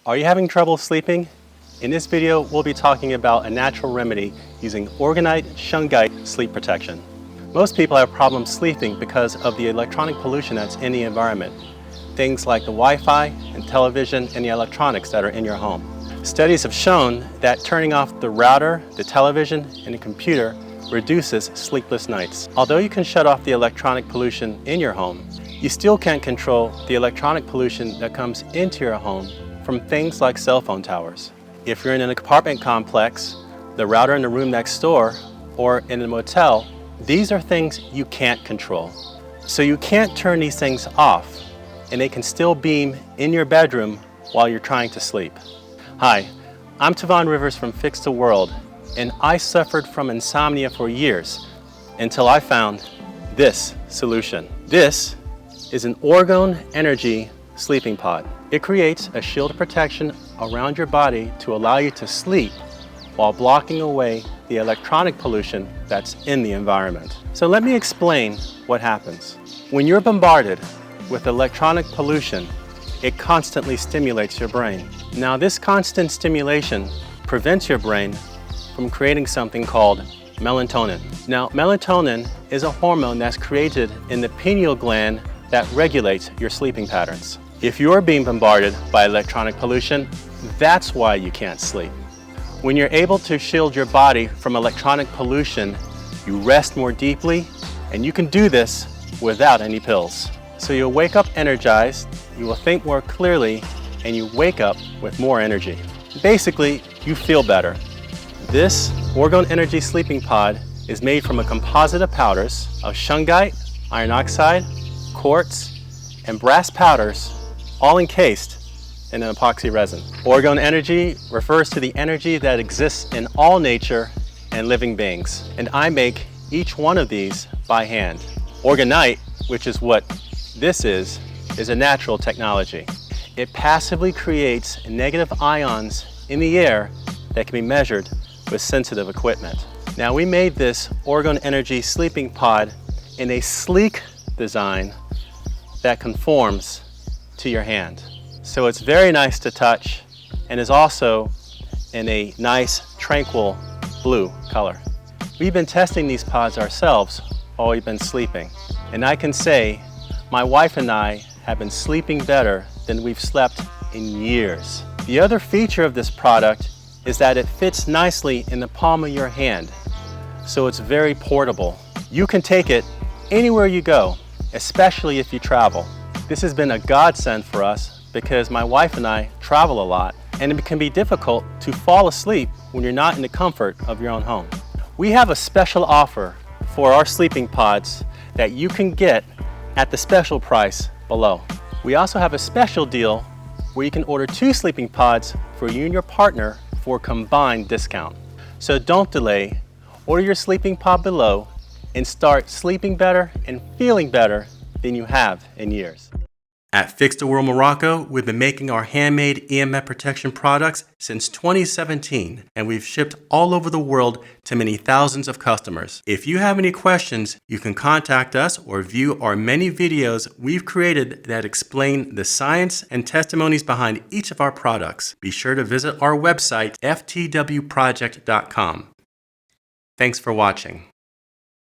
Are you having trouble sleeping? In this video, we'll be talking about a natural remedy using Orgonite shungite sleep protection. Most people have problems sleeping because of the electronic pollution that's in the environment. Things like the Wi-Fi and television and the electronics that are in your home. Studies have shown that turning off the router, the television, and the computer reduces sleepless nights. Although you can shut off the electronic pollution in your home, you still can't control the electronic pollution that comes into your home from things like cell phone towers. If you're in an apartment complex, the router in the room next door, or in a motel, these are things you can't control. So you can't turn these things off, and they can still beam in your bedroom while you're trying to sleep. Hi, I'm Tavon Rivers from Fix the World, and I suffered from insomnia for years until I found this solution. This is an Orgone Energy sleeping pod. It creates a shield of protection around your body to allow you to sleep while blocking away the electronic pollution that's in the environment. So let me explain what happens. When you're bombarded with electronic pollution, it constantly stimulates your brain. Now, this constant stimulation prevents your brain from creating something called melatonin. Now, melatonin is a hormone that's created in the pineal gland that regulates your sleeping patterns. If you're being bombarded by electronic pollution, that's why you can't sleep. When you're able to shield your body from electronic pollution, you rest more deeply, and you can do this without any pills. So you'll wake up energized, you will think more clearly, and you wake up with more energy. Basically, you feel better. This Orgone Energy sleeping pod is made from a composite of powders of shungite, iron oxide, quartz, and brass powders, all encased in an epoxy resin. Orgone Energy refers to the energy that exists in all nature and living beings, and I make each one of these by hand. Orgonite, which is what this is a natural technology. It passively creates negative ions in the air that can be measured with sensitive equipment. Now, we made this Orgone Energy sleeping pod in a sleek design that conforms to your hand. So it's very nice to touch and is also in a nice, tranquil blue color. We've been testing these pods ourselves while we've been sleeping, and I can say my wife and I have been sleeping better than we've slept in years. The other feature of this product is that it fits nicely in the palm of your hand, so it's very portable. You can take it anywhere you go, especially if you travel. This has been a godsend for us because my wife and I travel a lot, and it can be difficult to fall asleep when you're not in the comfort of your own home. We have a special offer for our sleeping pods that you can get at the special price below. We also have a special deal where you can order 2 sleeping pods for you and your partner for a combined discount. So don't delay, order your sleeping pod below and start sleeping better and feeling better than you have in years. At Fix the World Morocco, we've been making our handmade EMF protection products since 2017, and we've shipped all over the world to many thousands of customers. If you have any questions, you can contact us or view our many videos we've created that explain the science and testimonies behind each of our products. Be sure to visit our website, ftwproject.com. Thanks for watching.